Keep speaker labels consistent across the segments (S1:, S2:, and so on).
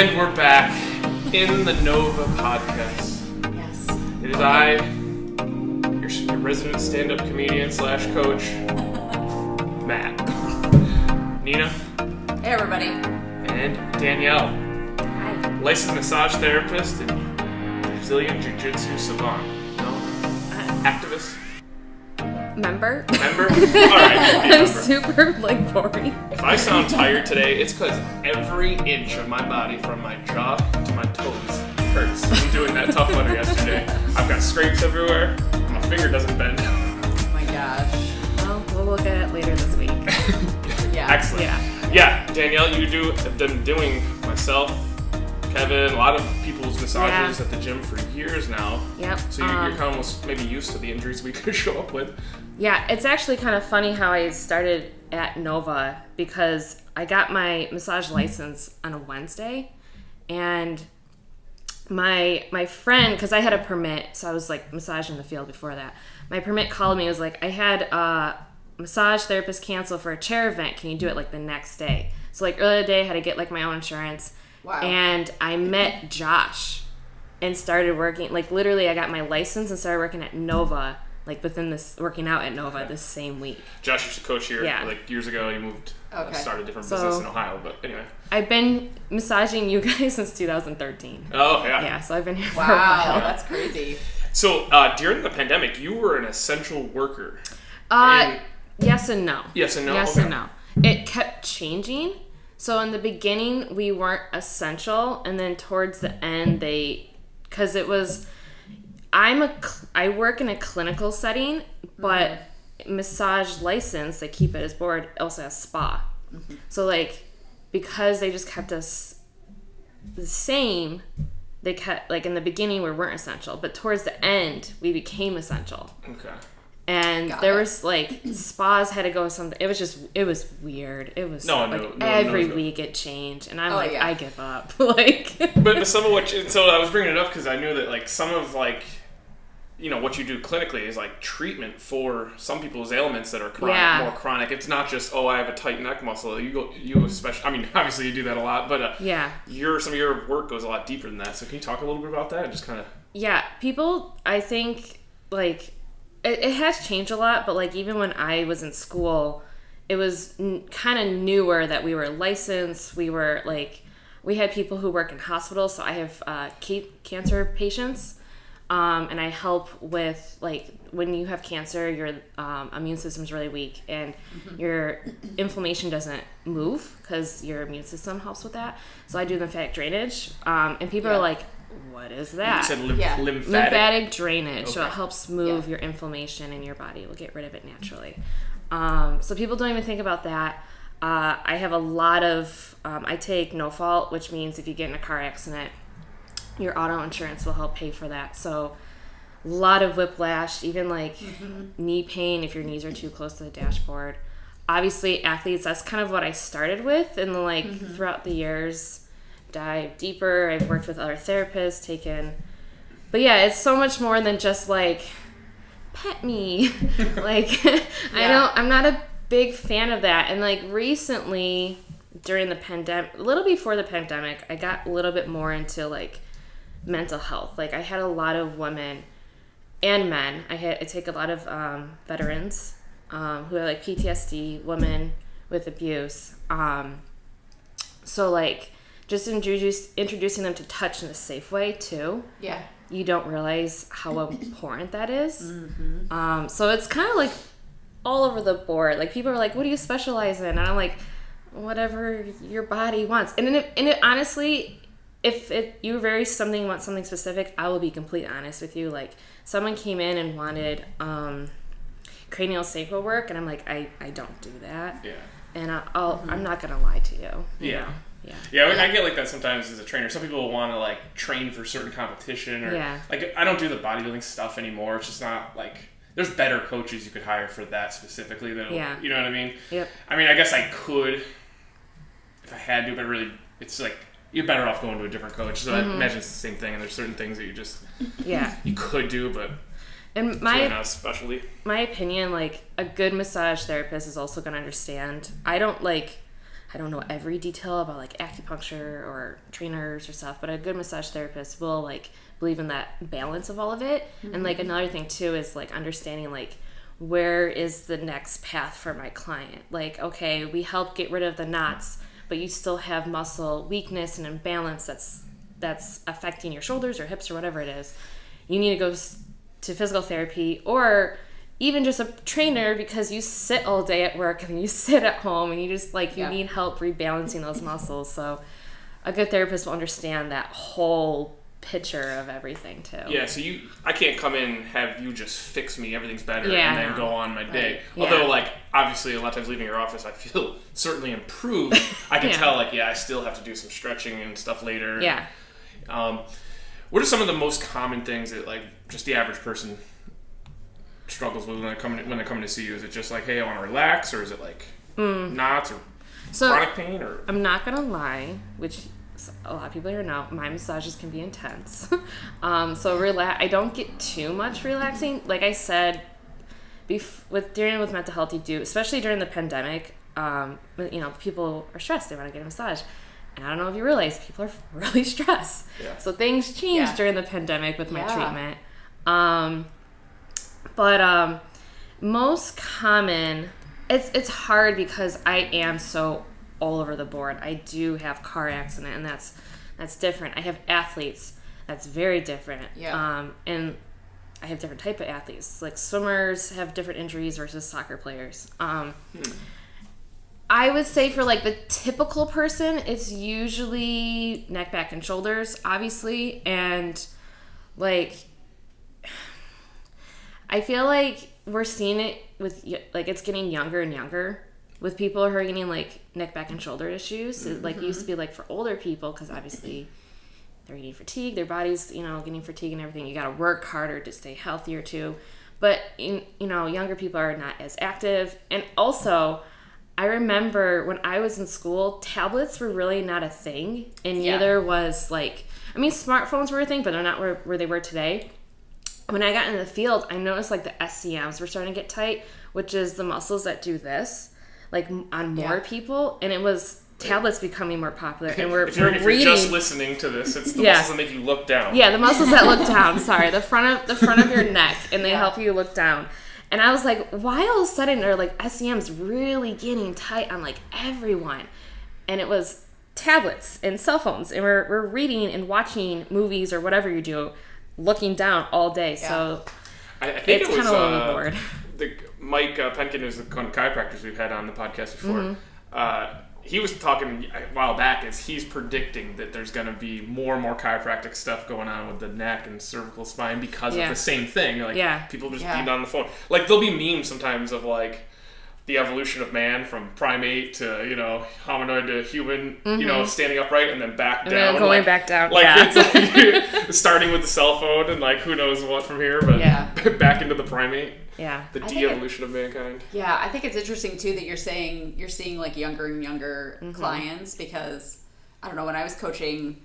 S1: And we're back in the KNOVA podcast.
S2: Yes.
S1: It is I, your resident stand-up comedian / coach, Matt. Nina.
S2: Hey, everybody.
S1: And Danielle.
S2: Hi.
S1: Licensed massage therapist and Brazilian jiu-jitsu savant. No? Activist?
S2: Member?
S1: Alright.
S2: I'm super, boring.
S1: If I sound tired today, it's because every inch of my body from my jaw to my toes hurts from doing that tough mudder yesterday. I've got scrapes everywhere. My finger doesn't bend.
S2: Oh my gosh. Well, we'll look at it later this week. Yeah.
S1: Excellent. Yeah, Danielle, I've been doing myself, Kevin, a lot of people's massages at the gym for years now.
S2: Yep.
S1: So you're kind of almost maybe used to the injuries we could show up with.
S2: Yeah, it's actually kind of funny how I started at KNOVA because I got my massage license on a Wednesday, and my friend, because I had a permit, so I was massaging the field before that. My permit called me and was like, I had a massage therapist cancel for a chair event. Can you do it the next day? So earlier today I had to get my own insurance.
S3: Wow.
S2: And I met Josh and started working, literally I got my license and started working at KNOVA, working out at KNOVA this same week.
S1: Josh used to coach here,
S2: Yeah.
S1: years ago. He moved, started a different business in Ohio, but anyway.
S2: I've been massaging you guys since 2013.
S1: Oh, yeah.
S2: Yeah, so I've been here for a
S3: Wow,
S2: while.
S3: that's crazy.
S1: So, during the pandemic, you were an essential worker.
S2: Yes and no.
S1: Yes and no?
S2: Yes
S1: Okay.
S2: and no. It kept changing. So in the beginning, we weren't essential, and then towards the end, because it was, I work in a clinical setting, but massage license, they keep it as board, also has spa. Mm-hmm. So because they just kept us the same, they kept, in the beginning, we weren't essential, but towards the end, we became essential.
S1: Okay.
S2: And there was spas had to go with something. It was weird. It was every week it changed, and I'm I give up.
S1: But some of so I was bringing it up because I knew that some of what you do clinically is treatment for some people's ailments that are chronic, more chronic. It's not just I have a tight neck muscle. You especially. I mean, obviously you do that a lot, but some of your work goes a lot deeper than that. So can you talk a little bit about that? Just kind of.
S2: Yeah, people. I think It has changed a lot, but even when I was in school, it was kind of newer that we were licensed. We were we had people who work in hospitals. So I have cancer patients, and I help with when you have cancer, your immune system is really weak, and your inflammation doesn't move because your immune system helps with that. So I do lymphatic drainage, and people are like, what is that?
S1: You said
S2: lymphatic drainage.
S1: Okay.
S2: So it helps move your inflammation in your body. It will get rid of it naturally. So people don't even think about that. I have a lot of, I take no fault, which means if you get in a car accident, your auto insurance will help pay for that. So a lot of whiplash, even knee pain if your knees are too close to the dashboard. Obviously athletes, that's kind of what I started with, and throughout the years, dive deeper. I've worked with other therapists, but yeah, it's so much more than just pet me. I'm not a big fan of that. And recently during the pandemic, a little before the pandemic, I got a little bit more into mental health. I had a lot of women and men. I take a lot of veterans who are PTSD, women with abuse. So just introducing them to touch in a safe way too. Yeah. You don't realize how important that is. Mm-hmm. So it's kind of all over the board. People are what do you specialize in? And I'm whatever your body wants. And it honestly, if you want something specific, I will be completely honest with you. Someone came in and wanted cranial sacral work, and I'm I don't do that. Yeah. And I'm not gonna lie to you.
S1: Yeah.
S2: Know?
S1: Yeah, I get that sometimes as a trainer. Some people want to train for certain competition, or I don't do the bodybuilding stuff anymore. It's just not there's better coaches you could hire for that specifically. You know what I mean? Yep. I mean, I guess I could if I had to, but really, it's you're better off going to a different coach. So I imagine it's the same thing. And there's certain things that you just you could do, but
S2: and
S1: not a specialty.
S2: My opinion, a good massage therapist is also going to understand. I don't know every detail about like acupuncture or trainers or stuff, but a good massage therapist will like believe in that balance of all of it. And like another thing too is like understanding like where is the next path for my client. Like, okay, we help get rid of the knots, but you still have muscle weakness and imbalance that's affecting your shoulders or hips or whatever it is. You need to go to physical therapy or even just a trainer because you sit all day at work and you sit at home and you just like you need help rebalancing those muscles. So a good therapist will understand that whole picture of everything too.
S1: Yeah, so I can't come in, have you just fix me, everything's better, and then go on my day. Although, like, obviously, a lot of times leaving your office, I feel certainly improved. I can tell, like, I still have to do some stretching and stuff later.
S2: Yeah.
S1: What are some of the most common things that, like, just the average person struggles with when they're coming to see you? Is it just like, hey, I want to relax, or is it like knots or chronic pain? Or
S2: I'm not gonna lie, which a lot of people here know, my massages can be intense. So I don't get too much relaxing. Like I said, dealing with mental health, you do, especially during the pandemic. People are stressed. They want to get a massage. And I don't know if you realize, people are really stressed. Yeah. So things changed during the pandemic with my treatment. But most common, it's hard because I am so all over the board. I do have car accident, and that's different. I have athletes. That's very different. Yeah. And I have different type of athletes. Like swimmers have different injuries versus soccer players. I would say for like the typical person, it's usually neck, back, and shoulders, obviously. And like, I feel like we're seeing it with like it's getting younger and younger with people who are getting like neck, back, and shoulder issues. It like used to be like for older people because obviously they're getting fatigue, their body's getting fatigue and everything. You got to work harder to stay healthier too. But younger people are not as active. And also, I remember when I was in school, tablets were really not a thing, and neither was like, smartphones were a thing, but they're not where they were today. When I got into the field, I noticed like the SCMs were starting to get tight, which is the muscles that do this, like on more people, and it was tablets becoming more popular. And if you're
S1: just listening to this, it's the muscles that make you look down.
S2: Yeah, the muscles that look down. Sorry, the front of your neck, and they help you look down. And I was like, why all of a sudden are like SCMs really getting tight on like everyone? And it was tablets and cell phones, and we're reading and watching movies or whatever you do, looking down all day. Yeah. So
S1: I think it's kind of overboard. Mike Penkin, who's the chiropractors we've had on the podcast before, he was talking a while back as he's predicting that there's going to be more and more chiropractic stuff going on with the neck and cervical spine because of the same thing. Like people just being on the phone. Like there'll be memes sometimes of like the evolution of man from primate to hominoid to human, standing upright and then back down,
S2: and then going back down.
S1: Like it's like starting with the cell phone and like who knows what from here, but back into the primate.
S2: Yeah.
S1: The de-evolution of mankind.
S3: Yeah, I think it's interesting too that you're seeing like younger and younger clients, because I don't know, when I was coaching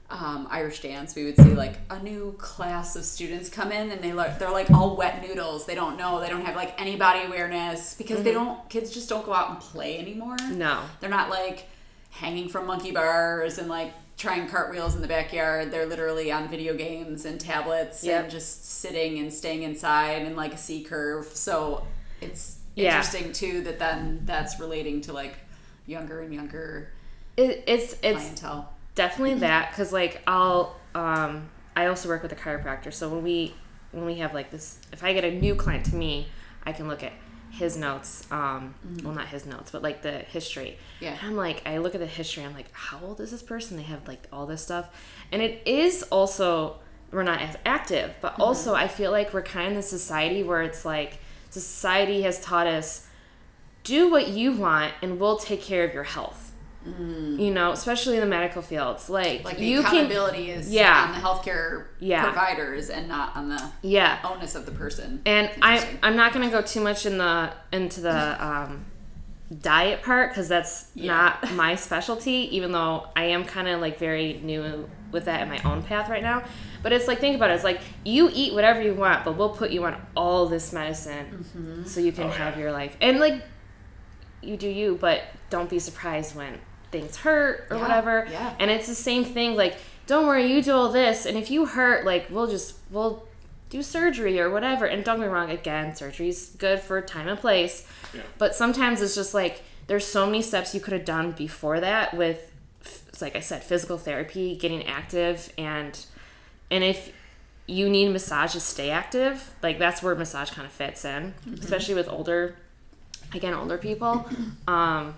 S3: Irish dance, we would see like a new class of students come in and they're like all wet noodles. They don't have like any body awareness because kids just don't go out and play anymore.
S2: No.
S3: They're not like hanging from monkey bars and like trying cartwheels in the backyard. They're literally on video games and tablets and just sitting and staying inside in like a C curve. So it's interesting too that then that's relating to like younger and younger
S2: it's
S3: clientele.
S2: Definitely that, because like I also work with a chiropractor, so when we have like this, if I get a new client to me, I can look at his notes, well not his notes, but like the history. Yeah. And I'm like, I look at the history, I'm like, how old is this person? They have like all this stuff. And it is also, we're not as active, but also I feel like we're kind of in a society where it's like, society has taught us, do what you want and we'll take care of your health. Especially in the medical fields. Like
S3: the accountability is on the healthcare providers and not on the onus of the person.
S2: And I'm not going to go too much into the diet part, because that's not my specialty, even though I am kind of like very new with that in my own path right now. But it's like, think about it. It's like, you eat whatever you want, but we'll put you on all this medicine so you can have your life. And like, you do you, but don't be surprised when things hurt or whatever.
S3: Yeah.
S2: And it's the same thing, like, don't worry, you do all this, and if you hurt, like, we'll do surgery or whatever. And don't get me wrong, again, surgery's good for time and place. Yeah. But sometimes it's just like, there's so many steps you could have done before that with, like I said, physical therapy, getting active, and if you need massage to stay active, like, that's where massage kind of fits in, especially with older people. I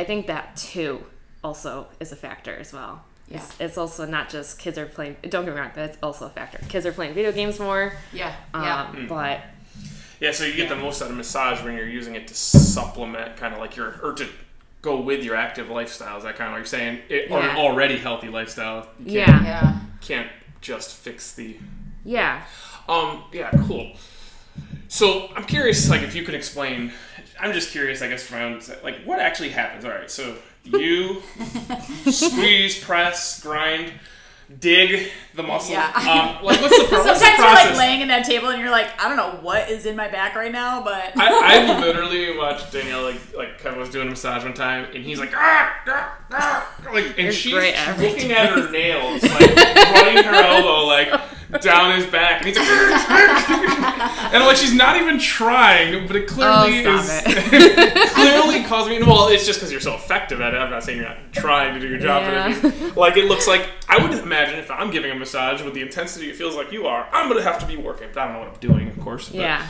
S2: think that too also is a factor as well. Yeah. It's also not just kids are playing, don't get me wrong, that's also a factor. Kids are playing video games more.
S3: Yeah.
S2: But
S1: yeah, so you get the most out of massage when you're using it to supplement kind of like or to go with your active lifestyle. Is that kind of what you're saying? Or an already healthy lifestyle. Can't just fix the...
S2: Yeah.
S1: Yeah, cool. So I'm curious, like, if you could explain, I'm just curious, I guess, from my own, like, what actually happens? All right, so you squeeze, press, grind, dig the muscle.
S3: Yeah.
S1: Like, what's the process?
S3: Sometimes you're like laying in that table and you're like, I don't know what is in my back right now, but
S1: I literally watched Danielle like Kevin was doing a massage one time, and he's like, like, and she's looking at her nails, like running her elbow like down his back, and he's like, and like she's not even trying, but it clearly clearly causing me. Well, it's just because you're so effective at it. I'm not saying you're not trying to do your job, but I mean, like, it looks like, I would imagine if I'm giving a massage with the intensity it feels like you are, I'm gonna have to be working. But I don't know what I'm doing, of course. But,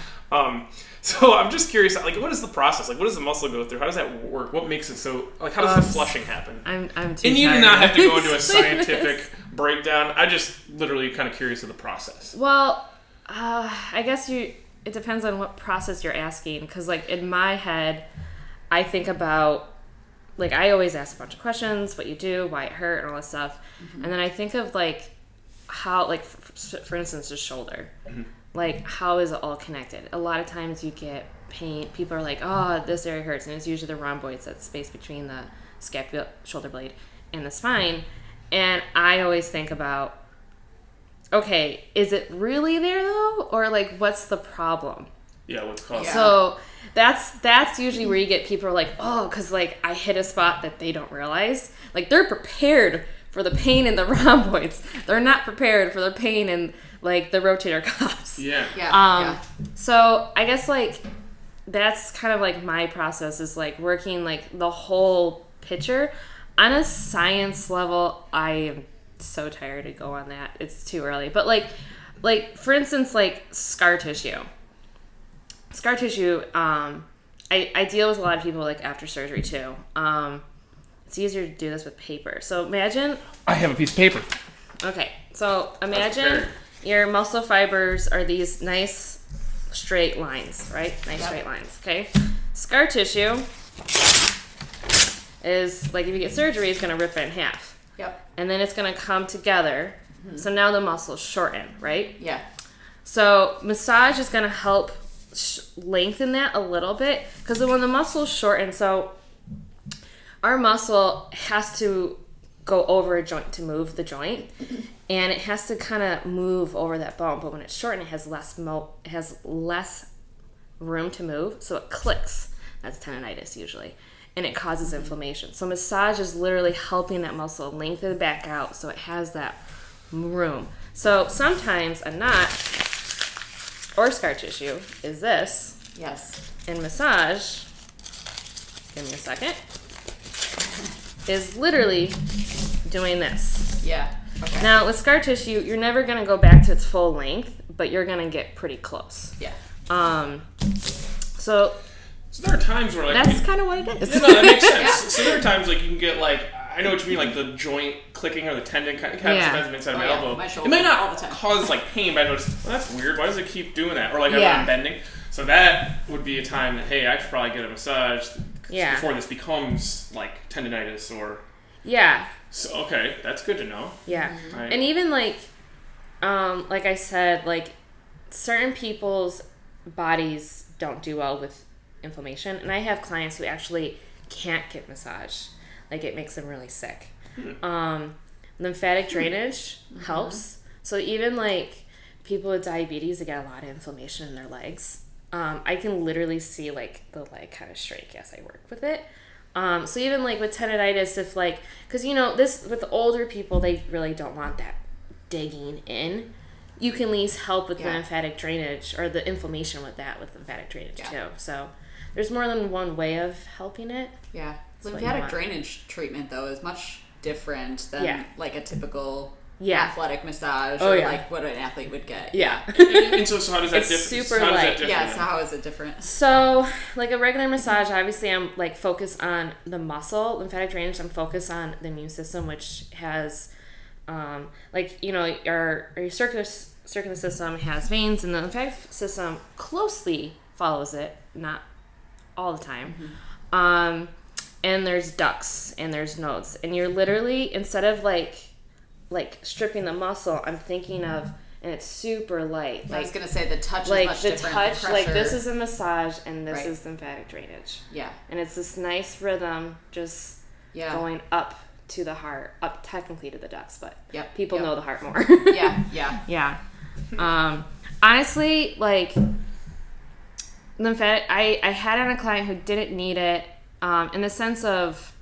S1: so I'm just curious, like, what is the process? Like, what does the muscle go through? How does that work? What makes it so, like, how does the flushing happen?
S2: I'm too
S1: And you
S2: tired
S1: do not have to go into a scientific breakdown. I just literally kind of curious of the process.
S2: Well, I guess it depends on what process you're asking, because, like, in my head, I think about, like, I always ask a bunch of questions, what you do, why it hurt, and all this stuff. And then I think of, like, how, like, for instance, the shoulder. Like, how is it all connected? A lot of times you get pain. People are like, oh, this area hurts. And it's usually the rhomboids, that space between the scapula, shoulder blade, and the spine. And I always think about, okay, is it really there, though? Or, like, what's the problem?
S1: Yeah, what's causing it?
S2: So that's usually where you get people are like, oh, because, like, I hit a spot that they don't realize. Like, they're prepared for the pain in the rhomboids. They're not prepared for the pain in, like, the rotator cuffs. So I guess, like, that's kind of like my process, is like working like the whole picture. On a science level, I am so tired to go on that. It's too early. But like for instance, like scar tissue. Scar tissue, I deal with a lot of people like after surgery too. It's easier to do this with paper. So imagine
S1: I have a piece of paper.
S2: Okay, so imagine your muscle fibers are these nice straight lines, right? Nice straight lines, okay? Scar tissue is, like, if you get surgery, it's going to rip it in half.
S3: Yep.
S2: And then it's going to come together. So now the muscles shorten, right?
S3: Yeah.
S2: So massage is going to help lengthen that a little bit, because when the muscles shorten, so our muscle has to go over a joint to move the joint, and it has to kind of move over that bone. But when it's shortened, it has less room to move, so it clicks. That's tendonitis usually, and it causes inflammation. So massage is literally helping that muscle lengthen back out, so it has that room. So sometimes a knot or scar tissue is this.
S3: Yes.
S2: In massage, give me a second, is literally doing this.
S3: Yeah. Okay.
S2: Now, with scar tissue, you're never going to go back to its full length, but you're going to get pretty close.
S3: Yeah.
S2: So
S1: there are times where, like,
S2: that's kind of what it is.
S1: Yeah, no, that makes sense. So there are times, like, you can get, like, I know what you mean, like the joint clicking or the tendon kind of sometimes inside my elbow.
S3: My shoulder,
S1: it may not
S3: all the time.
S1: cause, like, pain, but I notice, well, that's weird. Why does it keep doing that? Or, like, I'm bending. So that would be a time that, hey, I should probably get a massage before this becomes, like, tendonitis or...
S2: Yeah.
S1: So, okay, that's good to know.
S2: Yeah. Right. And even, like I said, like, certain people's bodies don't do well with inflammation. And I have clients who actually can't get massage. Like, it makes them really sick. Lymphatic drainage helps. So even, like, people with diabetes, they get a lot of inflammation in their legs. I can literally see like the leg kind of shrink as I work with it. So even like with tendonitis, if like, because this with older people, they really don't want that digging in. You can at least help with the lymphatic drainage or the inflammation with lymphatic drainage too. So there's more than one way of helping it.
S3: Yeah. Lymphatic drainage treatment though is much different than like a typical athletic massage or like what an athlete would get.
S1: Yeah. And so how does that differ?
S2: Super light.
S3: Yeah, so how is it different?
S2: So like a regular massage, obviously I'm like focused on the muscle. Lymphatic drainage, I'm focused on the immune system, which has like, our circular system has veins, and the lymphatic system closely follows it, not all the time. Mm-hmm. And there's ducts and there's nodes, and you're literally, instead of like stripping the muscle, I'm thinking of, and it's super light.
S3: I was gonna say the touch is
S2: like
S3: much
S2: the
S3: different.
S2: touch,
S3: the touch,
S2: like this is a massage and this is lymphatic drainage.
S3: Yeah,
S2: and it's this nice rhythm, just going up to the heart, up technically to the ducts, but people know the heart more. Yeah. Honestly, like lymphatic, I had on a client who didn't need it, in the sense of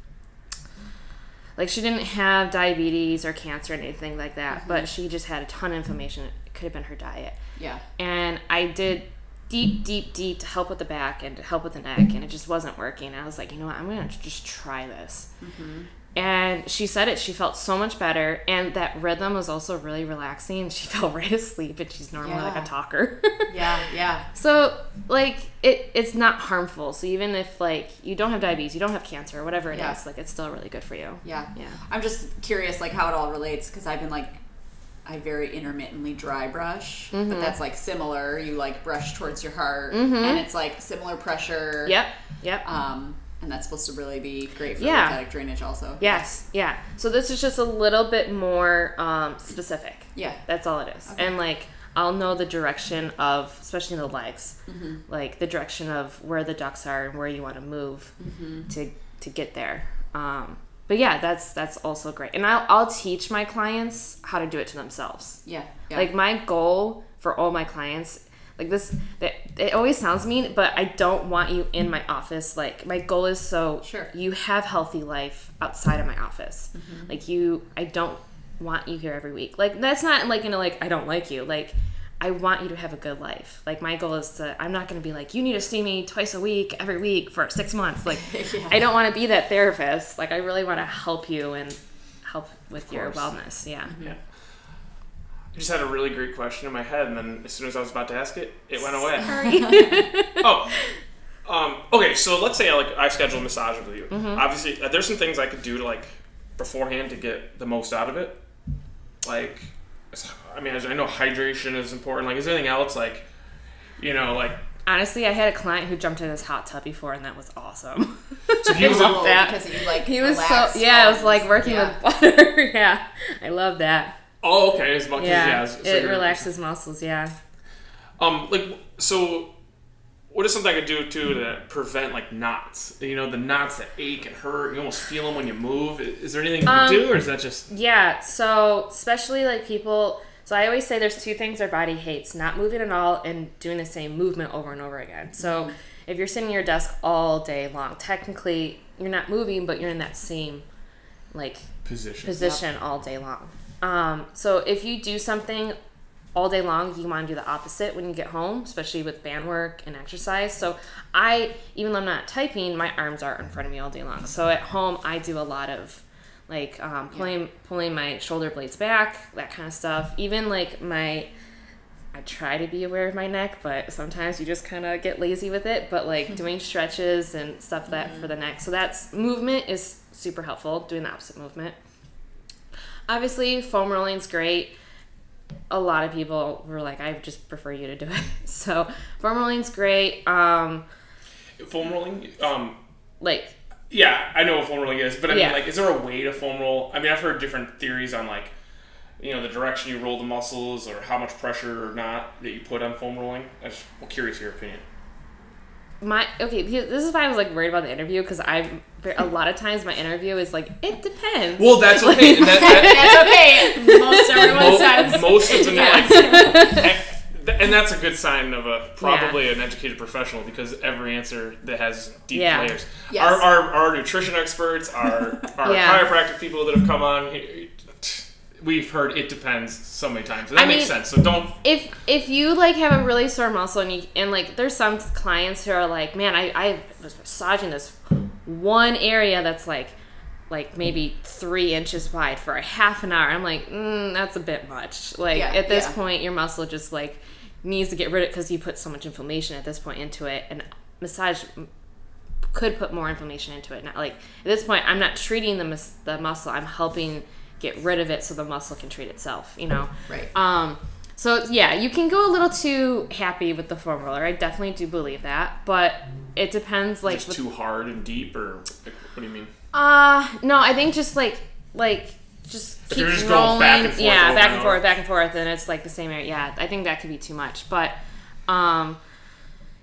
S2: like she didn't have diabetes or cancer or anything like that, but she just had a ton of inflammation. It could have been her diet. Yeah. And I did deep to help with the back and to help with the neck, and it just wasn't working. I was like, you know what, I'm going to just try this. Mm-hmm. And she said she felt so much better, and that rhythm was also really relaxing. She fell right asleep, and she's normally like a talker. Yeah. So like it's not harmful. So even if like you don't have diabetes, you don't have cancer, or whatever it is, like it's still really good for you. Yeah.
S3: I'm just curious like how it all relates, because I've been like, I very intermittently dry brush, but that's like similar. You like brush towards your heart, and it's like similar pressure. Yep. And that's supposed to really be great for lymphatic drainage also.
S2: Yes, yeah. So this is just a little bit more specific. Yeah. That's all it is. Okay. And like I'll know the direction of, especially in the legs, like the direction of where the ducts are and where you want to move to get there. But yeah, that's also great. And I'll teach my clients how to do it to themselves. Yeah. Like my goal for all my clients, like this, it always sounds mean, but I don't want you in my office. Like my goal is you have healthy life outside of my office. Mm-hmm. Like I don't want you here every week. Like that's not like, I don't like you. Like I want you to have a good life. Like my goal is I'm not going to be like, you need to see me twice a week, every week for 6 months. Like I don't want to be that therapist. Like I really want to help you and help with your wellness. Yeah. Mm-hmm. Yeah.
S1: I just had a really great question in my head, and then as soon as I was about to ask it, it went away.
S2: Sorry.
S1: Okay, so let's say I schedule a massage with you. Mm-hmm. Obviously, there's some things I could do to like beforehand to get the most out of it. Like, I mean, I know hydration is important. Like, is there anything else like, like?
S2: Honestly, I had a client who jumped in his hot tub before, and that was awesome.
S1: So he was
S3: up that because he like
S2: he was so it was like working with butter. Yeah, I love that.
S1: Oh, okay. As much
S2: as it relaxes muscles. Yeah.
S1: So what is something I could do too to prevent like knots? The knots that ache and hurt. You almost feel them when you move. Is there anything you can do, or is that just?
S2: Yeah. So especially like people. So I always say there's two things our body hates: not moving at all and doing the same movement over and over again. So if you're sitting at your desk all day long, technically you're not moving, but you're in that same like position all day long. So if you do something all day long, you want to do the opposite when you get home, especially with band work and exercise. So even though I'm not typing, my arms are in front of me all day long. So at home, I do a lot of like pulling my shoulder blades back, that kind of stuff. Even like I try to be aware of my neck, but sometimes you just kind of get lazy with it. But like doing stretches and stuff for the neck. So that's movement is super helpful, doing the opposite movement. Obviously, foam rolling's great. A lot of people were like, I just prefer you to do it. So, foam rolling's great.
S1: Foam rolling?
S2: Yeah,
S1: I know what foam rolling is, but I mean, like, is there a way to foam roll? I mean, I've heard different theories on, like, the direction you roll the muscles or how much pressure or not that you put on foam rolling. I'm just curious your opinion.
S2: This is why I was like worried about the interview, because a lot of times my interview is like, it depends.
S1: Well, that's okay.
S3: That's okay. Most everyone says.
S1: Most of them And that's a good sign of probably an educated professional, because every answer that has deep layers.
S3: Yes.
S1: Our nutrition experts, our chiropractic people that have come on, we've heard it depends so many times. And that makes sense. So don't.
S2: If you like have a really sore muscle and like there's some clients who are like, man, I was massaging this one area that's like maybe 3 inches wide for a half an hour. I'm like, that's a bit much. Like at this point, your muscle just like needs to get rid of it, because you put so much inflammation at this point into it, and massage could put more inflammation into it. Not like at this point, I'm not treating the muscle. I'm helping get rid of it so the muscle can treat itself. You know.
S3: Right.
S2: So yeah, you can go a little too happy with the foam roller. I definitely do believe that, but it depends. Like
S1: just too hard and deep, or what do you mean?
S2: No, I think just like just keep
S1: just
S2: rolling.
S1: Going back and forth,
S2: back and forth, and it's like the same area. Yeah, I think that could be too much, but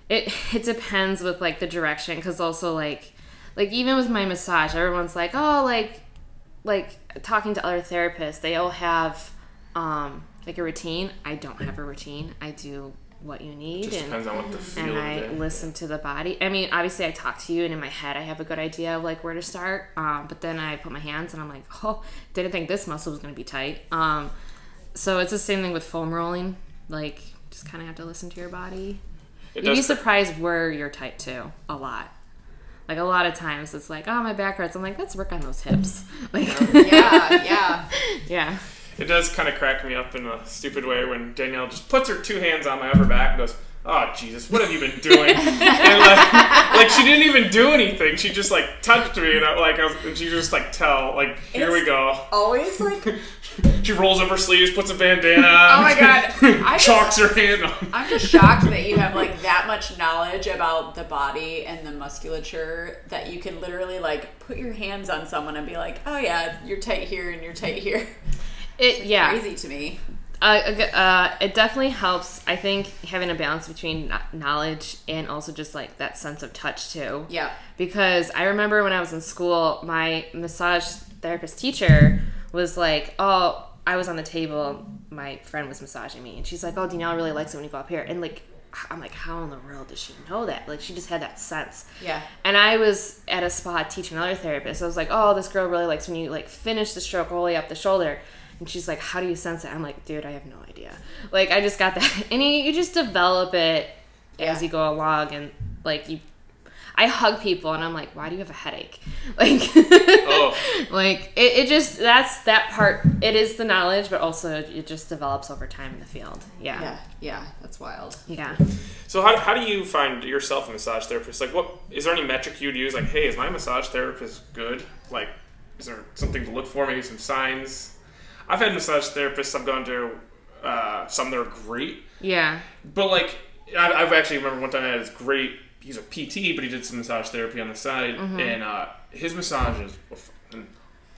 S2: it depends with like the direction, because also like even with my massage, everyone's like, oh, like talking to other therapists, they all have like a routine. I don't have a routine. I do what you need.
S1: Just depends on what the feel
S2: and I listen to the body. I mean, obviously I talk to you, and in my head I have a good idea of like where to start. But then I put my hands and I'm like, oh, didn't think this muscle was going to be tight. So it's the same thing with foam rolling. Like, just kind of have to listen to your body. You'd be surprised where you're tight to a lot. Like, a lot of times it's like, oh, my back hurts. I'm like, let's work on those hips. Like, yeah.
S1: It does kind of crack me up in a stupid way when Danielle just puts her 2 hands on my upper back and goes, oh, Jesus, what have you been doing? And like she didn't even do anything. She just like touched me, and she just like here we go.
S3: Always like.
S1: She rolls up her sleeves, puts a bandana on.
S3: Oh my God.
S1: Chalks her hand on.
S3: I'm just shocked that you have like that much knowledge about the body and the musculature that you can literally like put your hands on someone and be like, oh yeah, you're tight here and you're tight here. It's crazy to me.
S2: It definitely helps, I think, having a balance between knowledge and also just like that sense of touch too.
S3: Yeah.
S2: Because I remember when I was in school, my massage therapist teacher was like, oh, I was on the table, my friend was massaging me, and she's like, oh, Danielle really likes it when you go up here. And like, I'm like, how in the world does she know that? Like, she just had that sense.
S3: Yeah.
S2: And I was at a spot teaching another therapist. I was like, oh, this girl really likes when you like finish the stroke all the way up the shoulder. And she's like, how do you sense it? I'm like, dude, I have no idea. Like, I just got that. And you just develop it as you go along. And like, I hug people and I'm like, why do you have a headache? Like, like it just, that's that part. It is the knowledge, but also it just develops over time in the field. Yeah.
S3: Yeah. That's wild.
S2: Yeah.
S1: So how do you find yourself a massage therapist? Like, what is there any metric you'd use? Like, hey, is my massage therapist good? Like, is there something to look for? Maybe some signs? I've had massage therapists I've gone to, some that are great.
S2: Yeah.
S1: But like, I've actually remember one time I had this great, he's a PT, but he did some massage therapy on the side, and his massages were fucking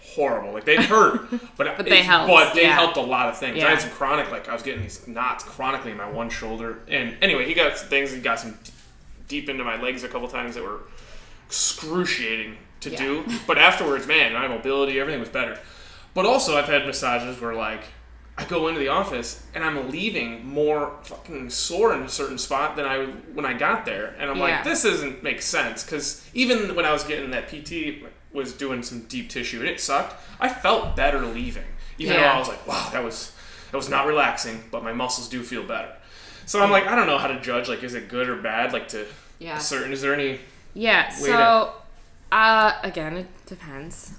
S1: horrible. Like, they hurt, but
S2: they helped.
S1: But they helped a lot of things. Yeah. I had some chronic, like I was getting these knots chronically in my one shoulder. And anyway, he got some things, he got some deep into my legs a couple times that were excruciating to do. But afterwards, man, my mobility, everything was better. But also, I've had massages where, like, I go into the office and I'm leaving more fucking sore in a certain spot than when I got there. And I'm like, this doesn't make sense. Because even when I was getting that PT, was doing some deep tissue and it sucked, I felt better leaving. Even though I was like, wow, that was not relaxing, but my muscles do feel better. So I'm like, I don't know how to judge, like, is it good or bad? Like, is there any
S2: so, again, it depends.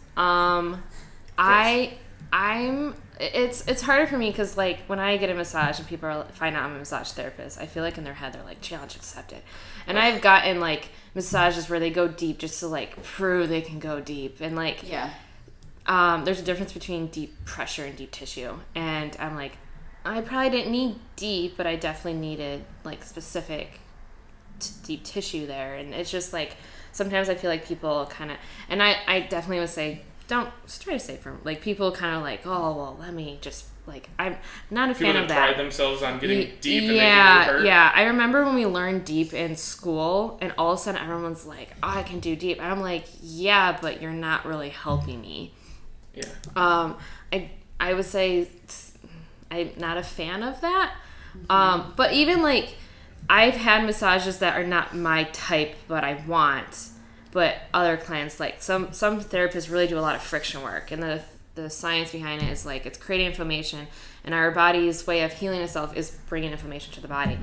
S2: It's harder for me because like when I get a massage and people find out I'm a massage therapist, I feel like in their head they're like, challenge accepted. And I've gotten like massages where they go deep just to like prove they can go deep, and like there's a difference between deep pressure and deep tissue, and I'm like, I probably didn't need deep, but I definitely needed like specific deep tissue there. And it's just like sometimes I feel like people kind of, and I definitely would say, don't try to stay firm. Like, people kind of like, oh, well, let me just, like, I'm not a fan of that.
S1: People pride themselves on getting deep and making it hurt.
S2: Yeah, I remember when we learned deep in school, and all of a sudden everyone's like, oh, I can do deep. And I'm like, yeah, but you're not really helping me.
S1: Yeah.
S2: I would say I'm not a fan of that. But even like, I've had massages that are not my type, but I want, but other clients like. Some therapists really do a lot of friction work, and the science behind it is like it's creating inflammation, and our body's way of healing itself is bringing inflammation to the body.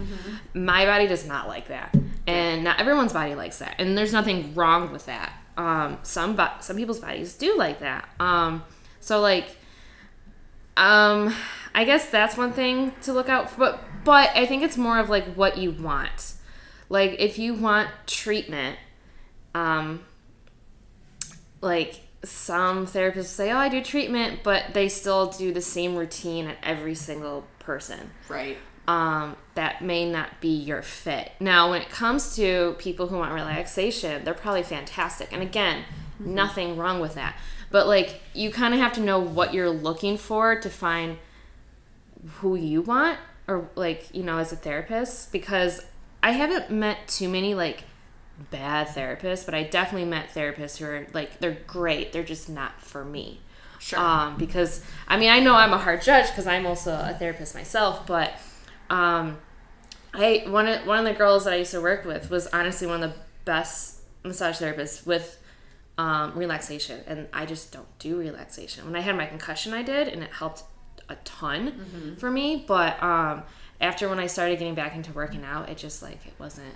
S2: My body does not like that, and not everyone's body likes that, and there's nothing wrong with that. Some people's bodies do like that. So like, I guess that's one thing to look out for, but I think it's more of like what you want. Like if you want treatment, like some therapists say, oh, I do treatment, but they still do the same routine at every single person.
S3: Right.
S2: That may not be your fit. Now, when it comes to people who want relaxation, they're probably fantastic. And again, nothing wrong with that. But like, you kind of have to know what you're looking for to find who you want, or like, you know, as a therapist, because I haven't met too many like bad therapists, but I definitely met therapists who are like, they're great, they're just not for me.
S3: Sure.
S2: Because I mean, I know I'm a hard judge because I'm also a therapist myself, but one of the girls that I used to work with was honestly one of the best massage therapists with relaxation, and I just don't do relaxation. When I had my concussion, I did, and it helped a ton for me, but after when I started getting back into working out, it just like, it wasn't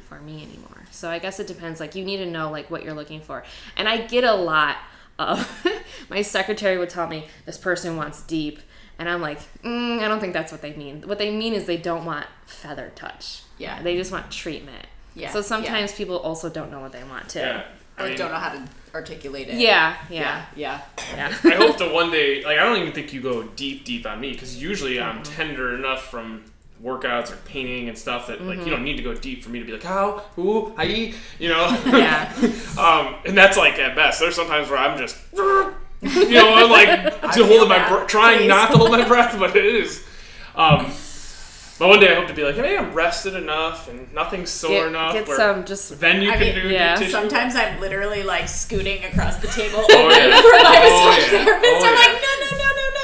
S2: for me anymore. So I guess it depends. Like, you need to know like what you're looking for. And I get a lot of my secretary would tell me this person wants deep, and I'm like, I don't think that's what they mean. What they mean is they don't want feather touch.
S3: Yeah.
S2: They just want treatment. Yeah. So sometimes people also don't know what they want too.
S1: Yeah.
S3: Or don't know how to articulate it.
S2: Yeah.
S1: I hope to one day, like, I don't even think you go deep on me, because usually I'm tender enough from workouts or painting and stuff that like you don't need to go deep for me to be like, how, who, hi, you know.
S2: Yeah.
S1: And that's like at best. There's sometimes where I'm just, you know, I'm like holding my trying not to hold my breath, but it is. But one day I hope to be like, hey, I'm rested enough and nothing's sore enough.
S2: Get some just.
S1: Then you can do deep tissue.
S3: Sometimes I'm literally like scooting across the table
S1: oh, yeah.
S3: for my massage therapist.
S1: Oh,
S3: I'm
S1: yeah.
S3: like,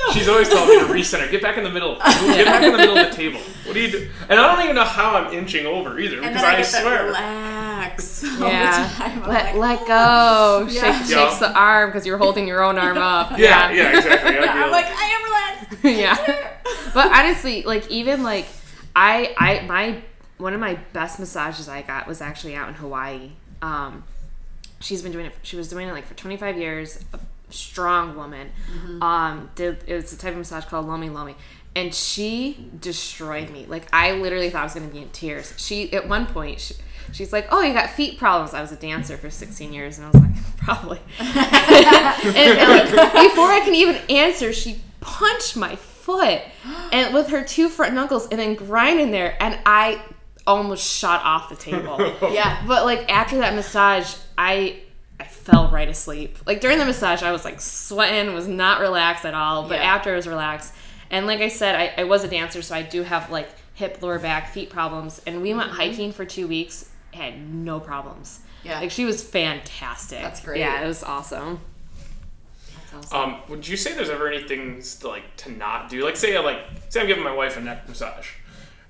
S3: no.
S1: She's always telling me to recenter. Get back in the middle. Get back in the middle of the table. What do you do? And I don't even know how I'm inching over either, because I swear.
S3: Relax. All
S2: the
S3: time.
S2: Let go.
S3: Yeah.
S2: Shakes the arm because you're holding your own arm up.
S1: Yeah, exactly.
S3: I'm like, I am relaxed.
S2: Yeah. But honestly, like, even like, one of my best massages I got was actually out in Hawaii. She was doing it like for 25 years. A strong woman. It was a type of massage called Lomi Lomi, and she destroyed me. Like, I literally thought I was going to be in tears. At one point, she's like, oh, you got feet problems. I was a dancer for 16 years, and I was like, probably. and like, before I can even answer, she punched my foot and with her two front knuckles, and then grinding there, and I almost shot off the table.
S3: Yeah.
S2: But like, after that massage, I fell right asleep. Like, during the massage, I was like sweating, was not relaxed at all. But after I was relaxed, and like I said, I was a dancer, so I do have like hip, lower back, feet problems. And we went hiking for 2 weeks, had no problems.
S3: Yeah.
S2: Like, she was fantastic.
S3: That's great.
S2: Yeah, it was awesome.
S3: That's awesome.
S1: Would you say there's ever any things to not do? Like, say I'm giving my wife a neck massage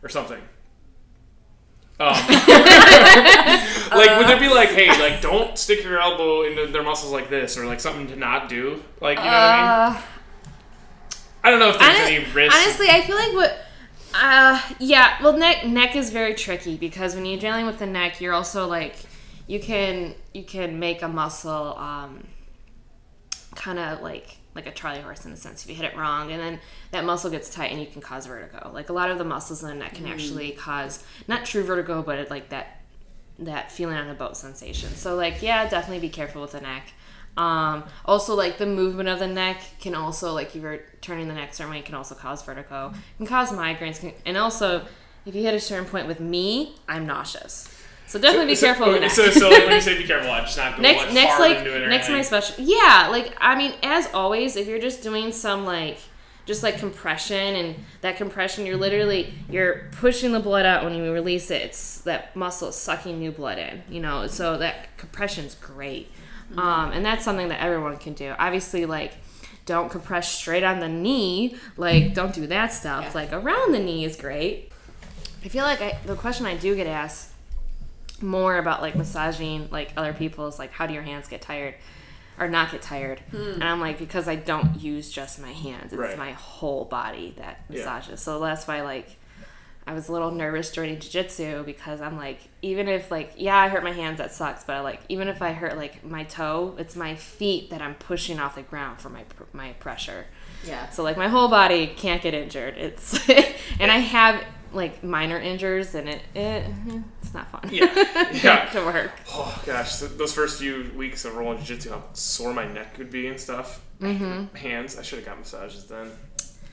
S1: or something. Like, would there be like, hey, like, don't stick your elbow into their muscles like this, or like something to not do? Like, you know what I mean? I don't know if there's any risk.
S2: Honestly, I feel like well, neck is very tricky, because when you're dealing with the neck, you're also like, you can make a muscle kind of like a Charlie horse, in a sense, if you hit it wrong, and then that muscle gets tight and you can cause vertigo. Like, a lot of the muscles in the neck can actually cause not true vertigo, but like that feeling on the boat sensation. So like, yeah, definitely be careful with the neck. Also, like, the movement of the neck can also, like, if you're turning the neck certain way, can also cause vertigo, can cause migraines, and also if you hit a certain point with me, I'm nauseous. So definitely be careful with the neck.
S1: So like, when you say be careful, I just not go
S2: next,
S1: hard into it or
S2: next
S1: anything.
S2: my special. Yeah, like, I mean, as always, if you're just doing some like just like compression, and that compression, you're pushing the blood out when you release it. It's that muscle sucking new blood in, you know. So that compression's great, and that's something that everyone can do. Obviously, like, don't compress straight on the knee. Like, don't do that stuff. Yeah. Like, around the knee is great. I feel like the question I do get asked more about, like, massaging, like, other people is, like, how do your hands get tired or not get tired? And I'm like, because I don't use just my hands. It's my whole body that massages. So that's why, like, I was a little nervous joining jiu-jitsu because I'm like, even if, like, yeah, I hurt my hands, that sucks. But, like, even if I hurt, like, my toe, it's my feet that I'm pushing off the ground for my pressure. Yeah. So, like, my whole body can't get injured. It's and I have, like, minor injuries, and it's not fun.
S1: Yeah.
S2: To work.
S1: Oh, gosh. Those first few weeks of rolling jiu-jitsu, how sore my neck would be and stuff. Hands. I should have got massages then.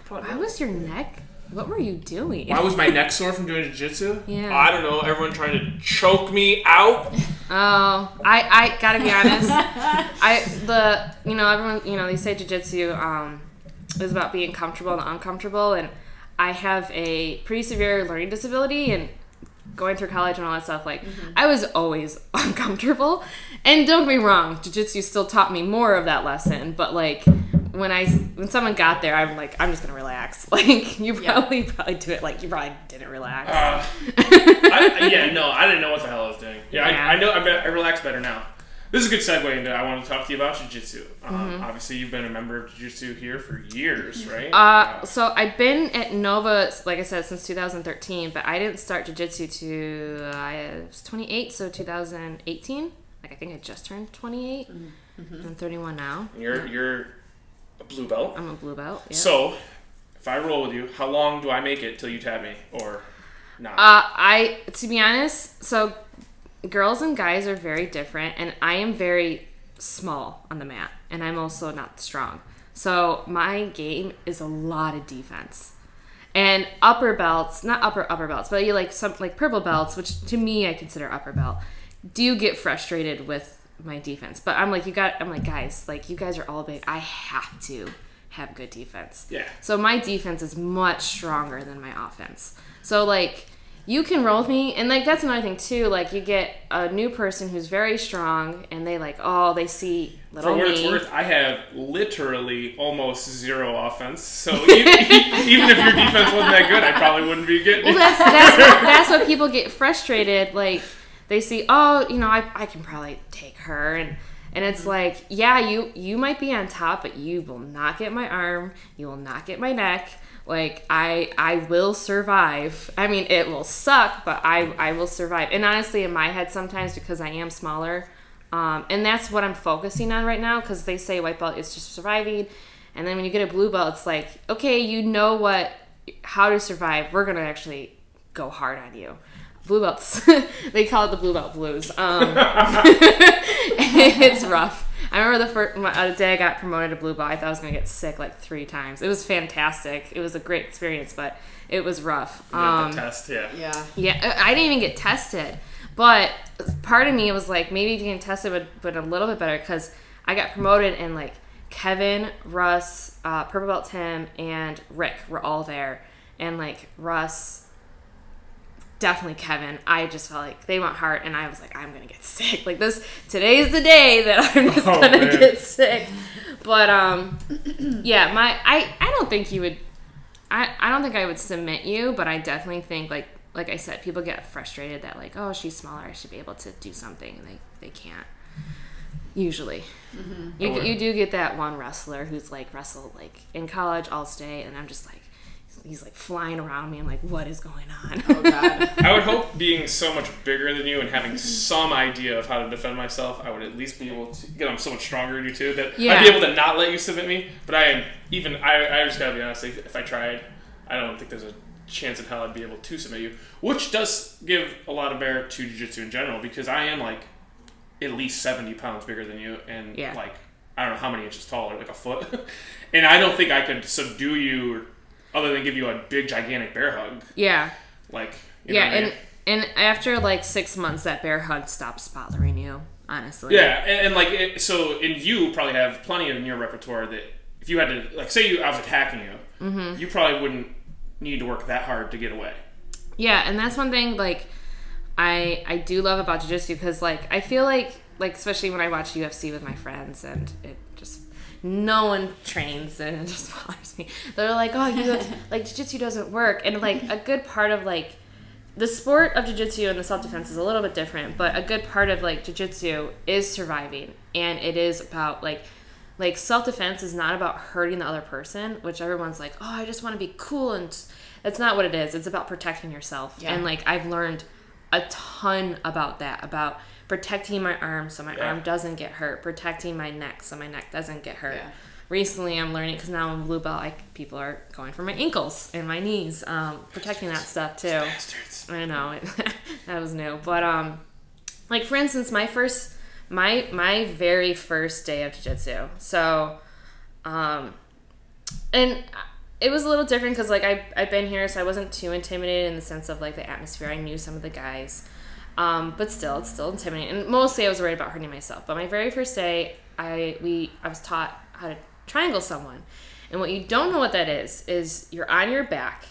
S2: Why was your neck... What were you doing?
S1: Why was my neck sore from doing jiu-jitsu?
S2: Yeah.
S1: I don't know. Everyone trying to choke me out.
S2: Oh, I gotta be honest. Everyone, they say jiu-jitsu is about being comfortable and uncomfortable, and I have a pretty severe learning disability, and going through college and all that stuff, like, I was always uncomfortable. And don't get me wrong, jiu-jitsu still taught me more of that lesson, but, like, when someone got there, I'm like, I'm just gonna relax. Like, you probably do it like you probably didn't relax.
S1: I didn't know what the hell I was doing. I know. I relax better now. This is a good segue into I want to talk to you about jiu-jitsu. Obviously, you've been a member of jiu-jitsu here for years, right?
S2: So I've been at KNOVA, like I said, since 2013, but I didn't start jiu-jitsu to I was 28, so 2018. Like, I think I just turned 28. I'm 31 now.
S1: You're a blue belt.
S2: I'm a blue belt. Yeah.
S1: So, if I roll with you, how long do I make it till you tab me or not?
S2: To be honest, so girls and guys are very different, and I am very small on the mat, and I'm also not strong. So my game is a lot of defense. And upper belts, not upper belts, but you like some like purple belts, which to me I consider upper belt, do get frustrated with my defense. But I'm like, guys, like, you guys are all big. I have to have good defense.
S1: Yeah.
S2: So my defense is much stronger than my offense. So, like, you can roll with me, and, like, that's another thing too. Like, you get a new person who's very strong, and they they see little me.
S1: For what it's worth, I have literally almost zero offense. So even if your defense wasn't that good, I probably wouldn't be getting.
S2: Well, that's what people get frustrated. Like, they see, I can probably take her, and it's like, yeah, you might be on top, but you will not get my arm, you will not get my neck. Like, I will survive. I mean, it will suck, but I will survive. And honestly, in my head sometimes, because I am smaller, and that's what I'm focusing on right now, because they say white belt is just surviving, and then when you get a blue belt, it's like, okay, you know how to survive. We're going to actually go hard on you. Blue belts. They call it the blue belt blues. It's rough. I remember the day I got promoted to blue belt, I thought I was going to get sick like 3 times. It was fantastic. It was a great experience, but it was rough.
S1: You got the test,
S2: Yeah, I didn't even get tested. But part of me was like, maybe getting tested would been a little bit better, because I got promoted, and, like, Kevin, Russ, Purple Belt Tim, and Rick were all there. And, like, Russ... Definitely Kevin. I just felt like they went hard, and I was like, I'm gonna get sick. Like, today's the day that I'm just gonna get sick. But yeah, I don't think you would. I don't think I would submit you, but I definitely think like I said, people get frustrated that, like, oh, she's smaller, I should be able to do something, and they can't. Usually, you do get that one wrestler who's like wrestled like in college all state, and I'm just like. He's like flying around me. I'm like, what is going on?
S3: Oh, God.
S1: I would hope being so much bigger than you and having some idea of how to defend myself, I would at least be able to, because I'm so much stronger than you too, that I'd be able to not let you submit me. But I just gotta be honest, if I tried, I don't think there's a chance in hell I'd be able to submit you. Which does give a lot of merit to jiu-jitsu in general, because I am like at least 70 pounds bigger than you, and like, I don't know how many inches taller, like a foot. And I don't think I could subdue you other than give you a big, gigantic bear hug. Yeah. Like, you know what I mean?
S2: And after, like, 6 months, that bear hug stops bothering you, honestly.
S1: Yeah, and you probably have plenty in your repertoire that if you had to, like, say I was attacking you, you probably wouldn't need to work that hard to get away.
S2: Yeah, and that's one thing, like, I do love about jiu-jitsu, because, like, I feel like, especially when I watch UFC with my friends, and it just... no one trains, and it just bothers me. They're like, oh, like jiu-jitsu doesn't work, and like a good part of like the sport of jiu-jitsu and the self-defense is a little bit different, but a good part of like jiu-jitsu is surviving, and it is about like self-defense is not about hurting the other person, which everyone's like, oh, I just want to be cool, and that's not what it is. It's about protecting yourself. Yeah. And like I've learned a ton about that, about protecting my arm so my arm doesn't get hurt, protecting my neck so my neck doesn't get hurt. Yeah. Recently I'm learning, because now I'm a blue belt, people are going for my ankles and my knees, protecting that stuff too. Bastards. I know, that was new. But like for instance, my very first day of jiu-jitsu. So, and it was a little different because like I've been here, so I wasn't too intimidated in the sense of like the atmosphere. I knew some of the guys, but still, it's still intimidating. And mostly I was worried about hurting myself. But my very first day, I was taught how to triangle someone. And what you don't know what that is you're on your back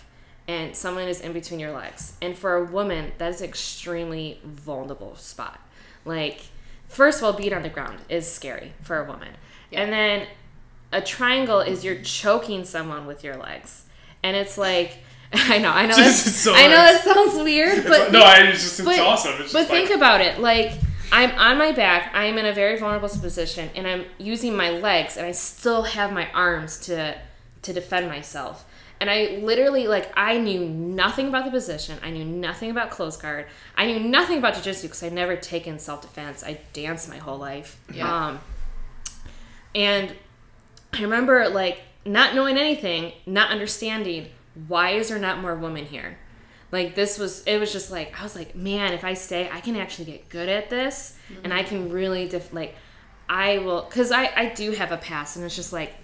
S2: and someone is in between your legs. And for a woman, that is an extremely vulnerable spot. Like, first of all, being on the ground is scary for a woman. Yeah. And then a triangle is you're choking someone with your legs. And it's like, I know that sounds weird, but
S1: it's awesome. It's
S2: but think about it. Like, I'm on my back, I am in a very vulnerable position, and I'm using my legs, and I still have my arms to defend myself. And I literally, like, I knew nothing about the position. I knew nothing about close guard. I knew nothing about jiu-jitsu because I'd never taken self-defense. I danced my whole life. Yeah. And I remember, like, not knowing anything, not understanding, why is there not more women here? Like, it was just like, I was like, man, if I stay, I can actually get good at this. Mm-hmm. And I can really, I will, because I do have a past, and it's just like,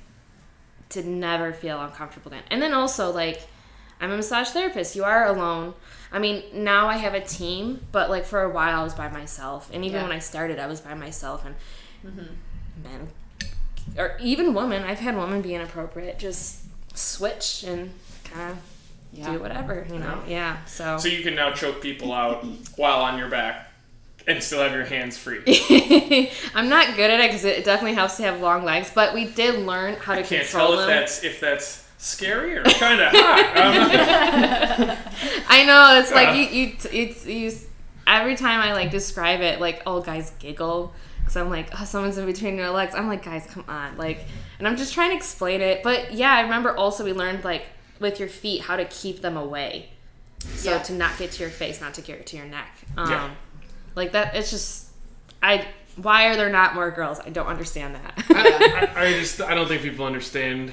S2: to never feel uncomfortable again. And then also, like, I'm a massage therapist. You are alone. I mean, now I have a team, but, like, for a while I was by myself. And even when I started, I was by myself. And men, or even women, I've had women be inappropriate, just switch and kind of do whatever, you know. Yeah. So
S1: you can now choke people out while on your back and still have your hands free.
S2: I'm not good at it because it definitely helps to have long legs, but we did learn how to control them.
S1: I can't tell if that's scary or kind of hot.
S2: I know, it's like you every time I like describe it, like old guys giggle because I'm like, oh, someone's in between your legs. I'm like, guys, come on, like, and I'm just trying to explain it. But yeah, I remember also we learned, like, with your feet, how to keep them away. So to not get to your face, not to get to your neck. Like that, it's just, why are there not more girls? I don't understand that.
S1: I don't think people understand,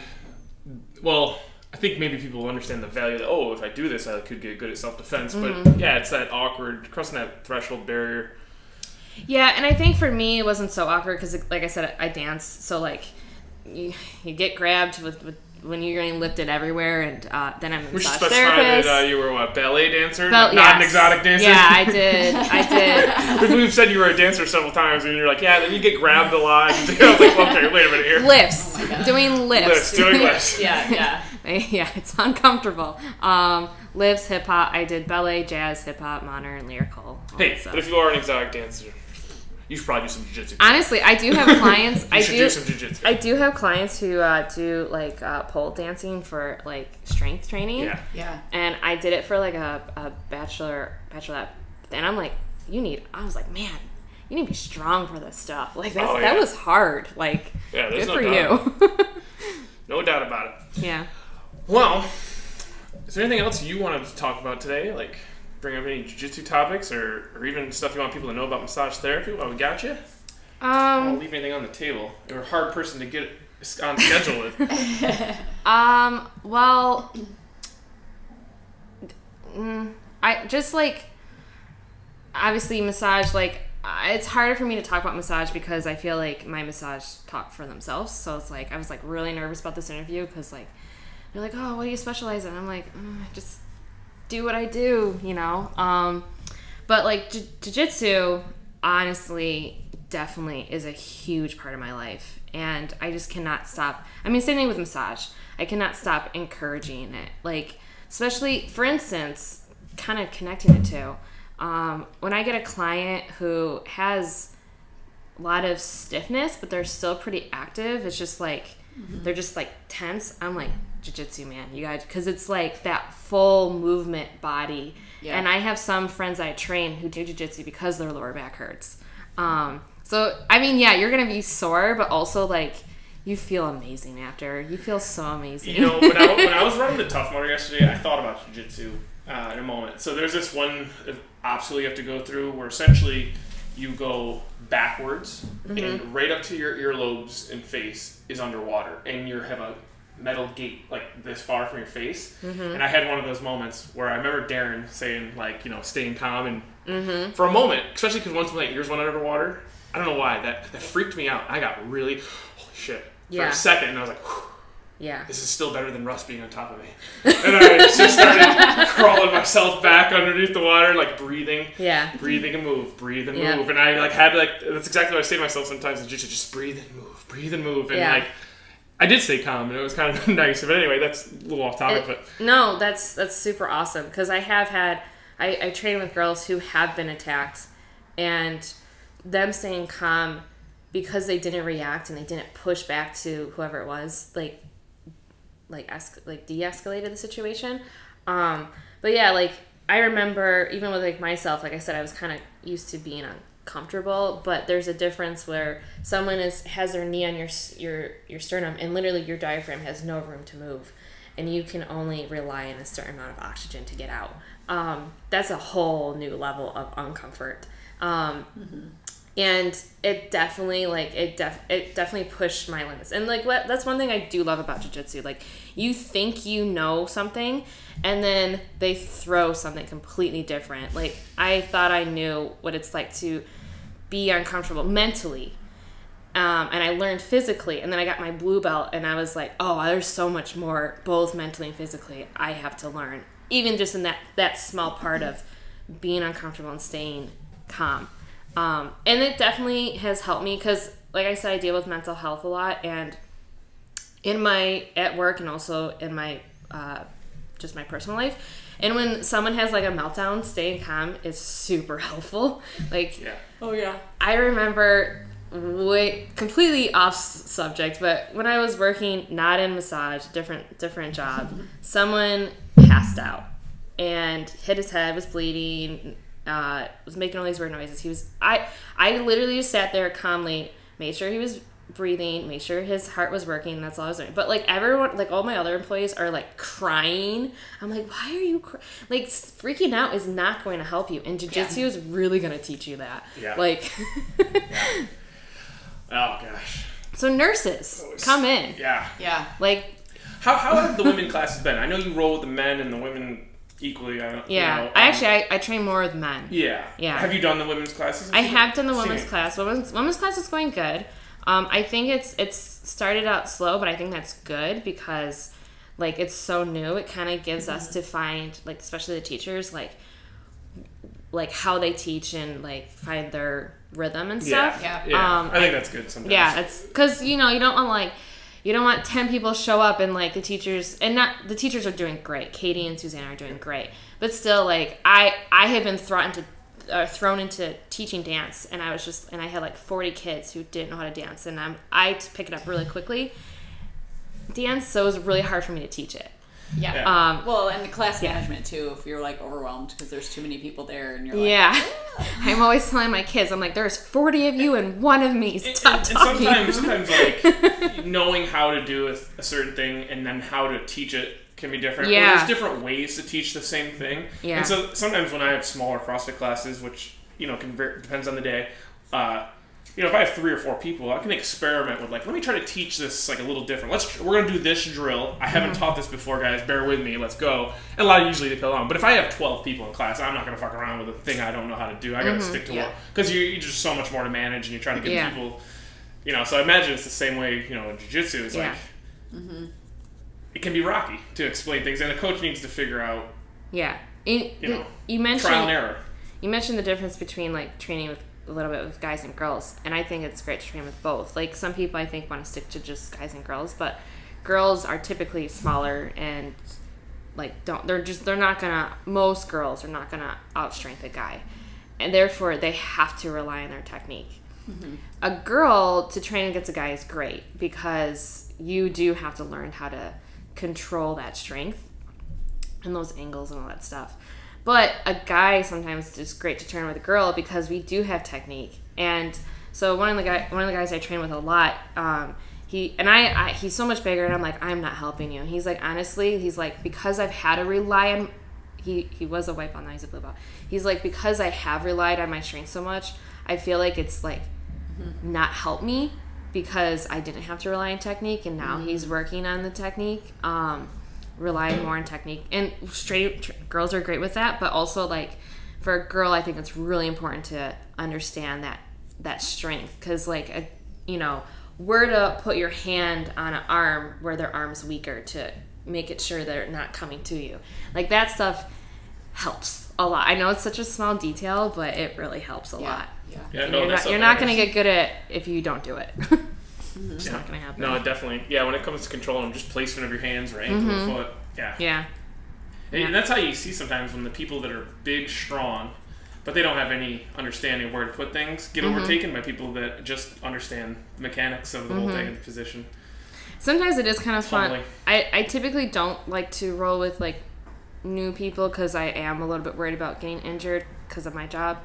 S1: well, I think maybe people understand the value that, oh, if I do this, I could get good at self-defense. But yeah, it's that awkward, crossing that threshold barrier.
S2: Yeah, and I think for me, it wasn't so awkward because, like I said, I dance. So, like, you get grabbed with when you're getting lifted everywhere, and then I'm a massage therapist.
S1: That you were a ballet dancer, not an exotic dancer?
S2: Yeah, I did.
S1: We've said you were a dancer several times, and you're like, yeah, then you get grabbed a lot. I was like, okay, wait a minute here.
S2: Lifts. Doing lifts.
S1: Doing lifts.
S3: Yeah.
S2: Yeah, it's uncomfortable. Lifts, hip-hop. I did ballet, jazz, hip-hop, modern, lyrical.
S1: Hey, but if you are an exotic dancer, you should probably do some jiu-jitsu.
S2: Honestly, I do have clients.
S1: do some jiu-jitsu.
S2: I do have clients who do like pole dancing for like strength training.
S3: Yeah.
S2: And I did it for like a bachelorette. And I'm like, I was like, man, you need to be strong for this stuff. Like that was hard. Like, good for you.
S1: No doubt about it.
S2: Yeah.
S1: Well, is there anything else you wanted to talk about today? Like, bring up any jiu-jitsu topics or even stuff you want people to know about massage therapy while we got you? I don't leave anything on the table. You're a hard person to get on schedule with.
S2: Well, I just, like, obviously massage, like, it's harder for me to talk about massage because I feel like my massage talk for themselves. So it's like, I was like really nervous about this interview because, like, they're like, oh, what do you specialize in? I'm like, just do what I do, you know? But like jiu-jitsu, honestly, definitely is a huge part of my life. And I just cannot stop. I mean, same thing with massage. I cannot stop encouraging it. Like, especially, for instance, kind of connecting it to, when I get a client who has a lot of stiffness, but they're still pretty active. It's just like, they're just like tense. I'm like, jiu-jitsu, man, you guys, because it's like that full movement body. Yeah. And I have some friends I train who do jiu-jitsu because their lower back hurts. So, I mean, yeah, you're going to be sore, but also like, you feel amazing after. You feel so amazing.
S1: You know, when I was running the Tough Mudder yesterday, I thought about jiu-jitsu in a moment. So there's this one obstacle you have to go through where essentially you go backwards and right up to your earlobes and face is underwater, and you have a metal gate like this far from your face. And I had one of those moments where I remember Darren saying like, you know, staying calm, and for a moment, especially because once my ears went underwater, I don't know why, that freaked me out. I got really, holy shit, for a second, and I was like, whew. Yeah. This is still better than Russ being on top of me. And I just started crawling myself back underneath the water, like breathing. Yeah. Breathing and move, breathe and move. And I like had like, that's exactly what I say to myself sometimes, is just breathe and move, breathe and move. And like, I did stay calm, and it was kind of nice. But anyway, that's a little off topic. But
S2: no, that's super awesome, because I have had, I train with girls who have been attacked, and them staying calm because they didn't react and they didn't push back to whoever it was, de-escalated the situation. But yeah, like I remember even with like myself, like I said, I was kind of used to being uncomfortable, but there's a difference where someone has their knee on your sternum, and literally your diaphragm has no room to move, and you can only rely on a certain amount of oxygen to get out. That's a whole new level of uncomfort. And it definitely it definitely pushed my limits. And like that's one thing I do love about jiu-jitsu. Like, you think you know something, and then they throw something completely different. Like, I thought I knew what it's like to be uncomfortable mentally, and I learned physically, and then I got my blue belt, and I was like, oh, there's so much more, both mentally and physically, I have to learn, even just in that small part of being uncomfortable and staying calm. And it definitely has helped me, because like I said, I deal with mental health a lot, and at work, and also in my just my personal life. And when someone has like a meltdown, staying calm is super helpful. Like, oh yeah, I remember, completely off subject, but when I was working not in massage, different job, someone passed out and hit his head, was bleeding, was making all these weird noises. I literally just sat there calmly, made sure he was breathing, made sure his heart was working. That's all I was doing. But like everyone, like all my other employees are like crying. I'm like, why are you like, freaking out is not going to help you, and jiu-jitsu is really going to teach you that. Yeah. Like,
S1: oh gosh.
S2: So nurses, come in.
S1: Yeah.
S3: Yeah.
S2: Like,
S1: how have the women classes been? I know you roll with the men and the women equally.
S2: I train more with men.
S1: Yeah. Have you done the women's classes?
S2: I have done the women's class. Women's class is going good. I think it's started out slow, but I think that's good, because like it's so new. It kind of gives us to find, like, especially the teachers, like how they teach, and like find their rhythm and stuff.
S1: Yeah. I think that's good sometimes.
S2: Yeah, it's because you don't want 10 people show up, and like the teachers are doing great. Katie and Susanna are doing great, but still, like I have been thrown into teaching dance, and I had like 40 kids who didn't know how to dance, and I pick it up really quickly. Dance, so it was really hard for me to teach it.
S3: Yeah. Well, and the class management too, if you're like overwhelmed because there's too many people there, and you're like,
S2: I'm always telling my kids, I'm like, there's 40 of you and one of me. Stop talking.
S1: And sometimes like knowing how to do a certain thing and then how to teach it can be different. Yeah. There's different ways to teach the same thing. Yeah. And so sometimes when I have smaller CrossFit classes, which depends on the day, if I have 3 or 4 people, I can experiment with, like, let me try to teach this, like, a little different. We're going to do this drill. I haven't taught this before, guys. Bear with me. Let's go. And a lot of usually they pill on. But if I have 12 people in class, I'm not going to fuck around with a thing I don't know how to do. I got to stick to what. Because you're just so much more to manage, and you're trying to get people, so I imagine it's the same way, in jiu-jitsu. It's like, it can be rocky to explain things, and the coach needs to figure out,
S2: you mentioned
S1: trial and error.
S2: You mentioned the difference between, like, training with a little bit with guys and girls, and I think it's great to train with both. Like, some people I think want to stick to just guys and girls, but girls are typically smaller and like most girls are not gonna outstrength a guy, and therefore they have to rely on their technique. A girl to train against a guy is great because you do have to learn how to control that strength and those angles and all that stuff. But a guy sometimes is great to train with a girl because we do have technique. And so one of the guys I train with a lot, he's so much bigger, and I'm like, I'm not helping you. And he's like, honestly, he's like, because I've had to rely on, he was a white belt, now he's a blue belt. He's like, because I have relied on my strength so much, I feel like it's like not helped me because I didn't have to rely on technique, and now he's working on the technique, relying more on technique. And straight girls are great with that, but also like for a girl, I think it's really important to understand that strength, because like where to put your hand on an arm where their arm's weaker to make it sure they're not coming to you. Like that stuff helps a lot. I know it's such a small detail, but it really helps a lot.
S1: Yeah,
S2: you're not going to get good at it if you don't do it. It's not going to happen.
S1: No, definitely. Yeah, when it comes to controlling them, just placement of your hands, right, ankle or foot. Yeah. And that's how you see sometimes when the people that are big, strong, but they don't have any understanding of where to put things, get overtaken by people that just understand the mechanics of the whole thing and the position.
S2: Sometimes it is kind of fun. I typically don't like to roll with like new people because I am a little bit worried about getting injured because of my job.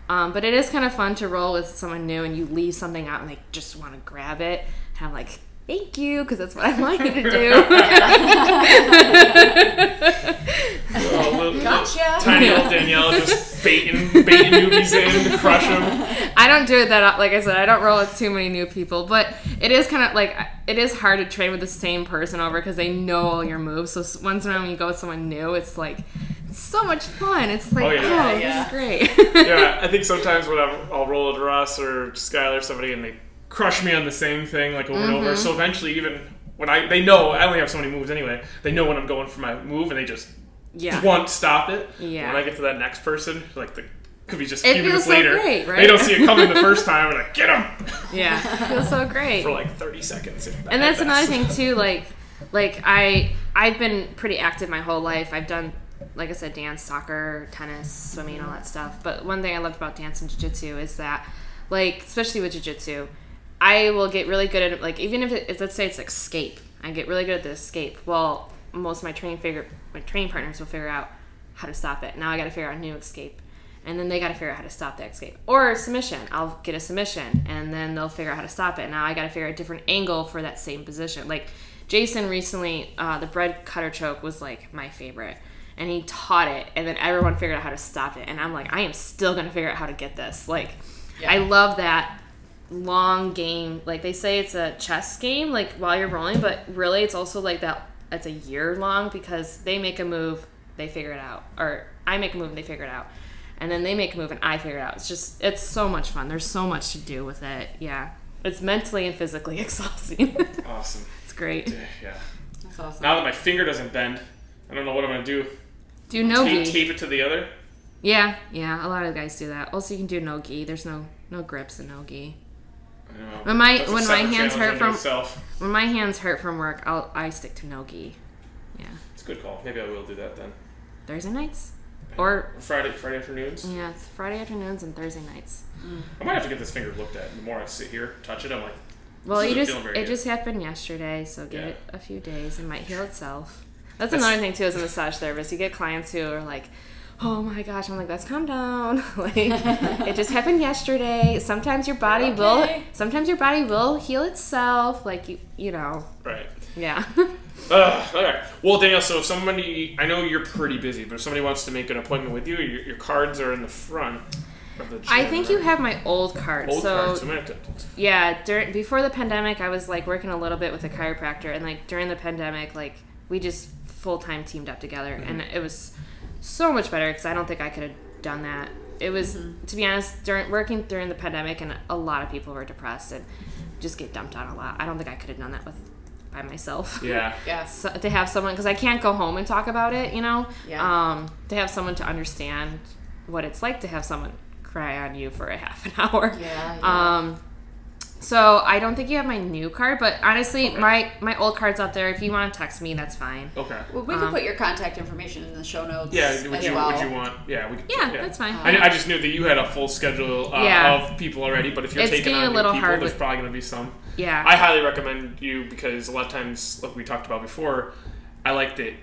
S2: But it is kind of fun to roll with someone new and you leave something out and they just want to grab it. And I'm like, thank you, because that's what I want you to do.
S3: Gotcha.
S2: Tiny
S1: old Danielle just baiting newbies in to crush them.
S2: I don't do it that, like I said, I don't roll with too many new people, but it is kind of like, it is hard to train with the same person over because they know all your moves. So once in a while when you go with someone new, it's like, it's so much fun. It's like, this is great.
S1: Yeah, I think sometimes when I'll roll with Russ or Skylar or somebody and they crush me on the same thing like over and over. So eventually, even when they know I only have so many moves anyway, they know when I'm going for my move and they just want to stop it. Yeah. When I get to that next person, like could be just a few minutes later,
S2: great, right?
S1: They don't see it coming the first time and I get them.
S2: Yeah, it feels so great
S1: for like 30 seconds.
S2: And that's another thing too. Like I've been pretty active my whole life. I've done, like I said, dance, soccer, tennis, swimming, all that stuff. But one thing I loved about dance and jiu-jitsu is that, like, especially with jiu-jitsu, I will get really good at it. Like, even if let's say it's escape, I get really good at the escape. Well, most of my training partners will figure out how to stop it. Now I got to figure out a new escape, and then they got to figure out how to stop the escape. Or submission, I'll get a submission, and then they'll figure out how to stop it. Now I got to figure out a different angle for that same position. Like Jason recently, the bread cutter choke was like my favorite. And he taught it, and then everyone figured out how to stop it. And I'm like, I am still going to figure out how to get this. Like, I love that long game. Like, they say it's a chess game, like, while you're rolling, but really it's also like that. It's a year long because they make a move, they figure it out. Or I make a move, and they figure it out. And then they make a move, and I figure it out. It's so much fun. There's so much to do with it. Yeah. It's mentally and physically exhausting.
S1: Awesome.
S2: It's great.
S1: Yeah.
S3: That's awesome.
S1: Now that my finger doesn't bend, I don't know what I'm going to do.
S2: Do no-gi.
S1: Tape it to the other?
S2: Yeah. A lot of guys do that. Also, you can do no-gi. There's no grips in no-gi. When my hands hurt from work, I stick to no-gi. Yeah. It's
S1: a good call. Maybe I will do that then.
S2: Thursday nights. Or
S1: Friday afternoons?
S2: Yeah, it's Friday afternoons and Thursday nights.
S1: I might have to get this finger looked at. The more I sit here, touch it, I'm like,
S2: well, it just happened yesterday, so give it a few days. It might heal itself. That's another thing too as a massage therapist. You get clients who are like, oh my gosh, I'm like, let's calm down. Like, it just happened yesterday. Sometimes your body will heal itself. Like, you know.
S1: Right.
S2: Yeah.
S1: Okay. Well, Danielle, so if somebody, I know you're pretty busy, but if somebody wants to make an appointment with you, your cards are in the front of the gym.
S2: I think you have my old cards.
S1: Cards.
S2: Yeah, before the pandemic, I was like working a little bit with a chiropractor, and like during the pandemic, like we just full-time teamed up together, and it was so much better because I don't think I could have done that. It was, to be honest, working during the pandemic, and a lot of people were depressed and just get dumped on a lot. I don't think I could have done that by myself.
S1: Yeah.
S2: So, to have someone, because I can't go home and talk about it, you know?
S3: Yeah.
S2: To have someone to understand what it's like to have someone cry on you for a half an hour.
S3: Yeah.
S2: So I don't think you have my new card, but honestly, my old card's out there. If you want to text me, that's fine.
S1: Okay.
S3: Well, we can put your contact information in the show notes.
S1: Yeah, would you want? Yeah, we could.
S2: Yeah, that's fine.
S1: I just knew that you had a full schedule of people already, but if you're taking on new people, there's probably going to be some.
S2: Yeah.
S1: I highly recommend you because a lot of times, like we talked about before, I like that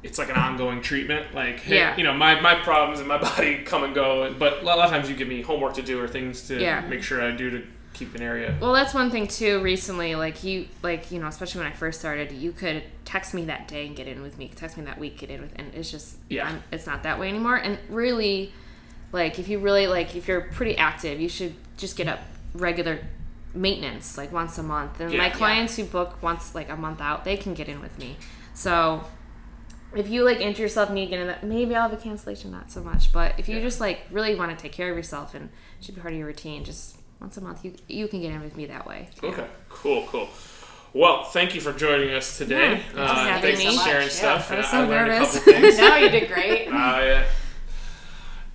S1: it's like an ongoing treatment. Like, hey, you know, my problems in my body come and go, but a lot of times you give me homework to do or things to make sure I do to keep an area.
S2: Well, that's one thing too. Recently, especially when I first started, you could text me that day and get in with me. Text me that week, get in with, and it's just it's not that way anymore. And really, if you're pretty active, you should just get up regular maintenance, like once a month. And my clients who book once, like a month out, they can get in with me. So if you injure yourself and you get in that, maybe I'll have a cancellation, not so much. But if you just really want to take care of yourself and it should be part of your routine, just once a month, you can get in with me that way.
S1: Okay, cool. Well, thank you for joining us today. Thanks for sharing stuff.
S2: I was so nervous.
S3: No, you did great.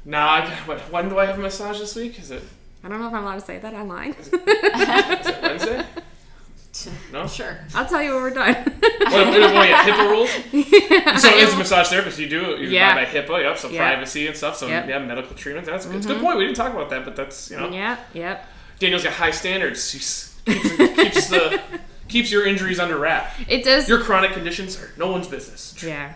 S1: Now, when do I have a massage this week? Is it?
S2: I don't know if I'm allowed to say that online.
S1: Is it Wednesday? No?
S3: Sure.
S2: I'll tell you when we're done.
S1: HIPAA rules? So as a massage therapist, you buy by HIPAA, so privacy and stuff, so medical treatment. That's a good point. We didn't talk about that, but that's, Danielle's got high standards. She keeps your injuries under wrap.
S2: It does.
S1: Your chronic conditions are no one's business.
S2: Yeah,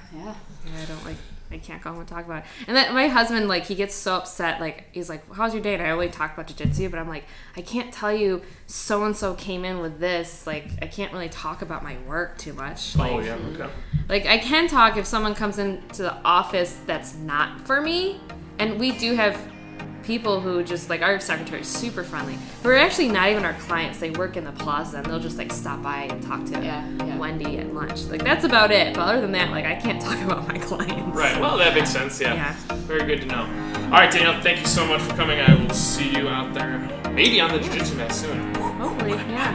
S2: I can't go home and talk about it. And then my husband, he gets so upset. He's like, how's your day? And I only talk about jiu-jitsu, but I'm like, I can't tell you so-and-so came in with this. I can't really talk about my work too much.
S1: Okay.
S2: I can talk if someone comes into the office that's not for me. And we do have people who just, our secretary is super friendly. We're actually not even our clients. They work in the plaza, and they'll just, stop by and talk to Wendy at lunch. That's about it. But other than that, I can't talk about my clients.
S1: Right. Well, that makes sense, yeah. Very good to know. All right, Danielle, thank you so much for coming. I will see you out there, maybe on the jiu-jitsu mat soon.
S2: Hopefully, yeah.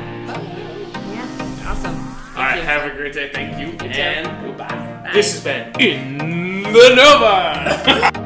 S2: Awesome.
S1: All right, have a great day. Thank you.
S2: You too.
S1: And goodbye. This has been In the KNOVA.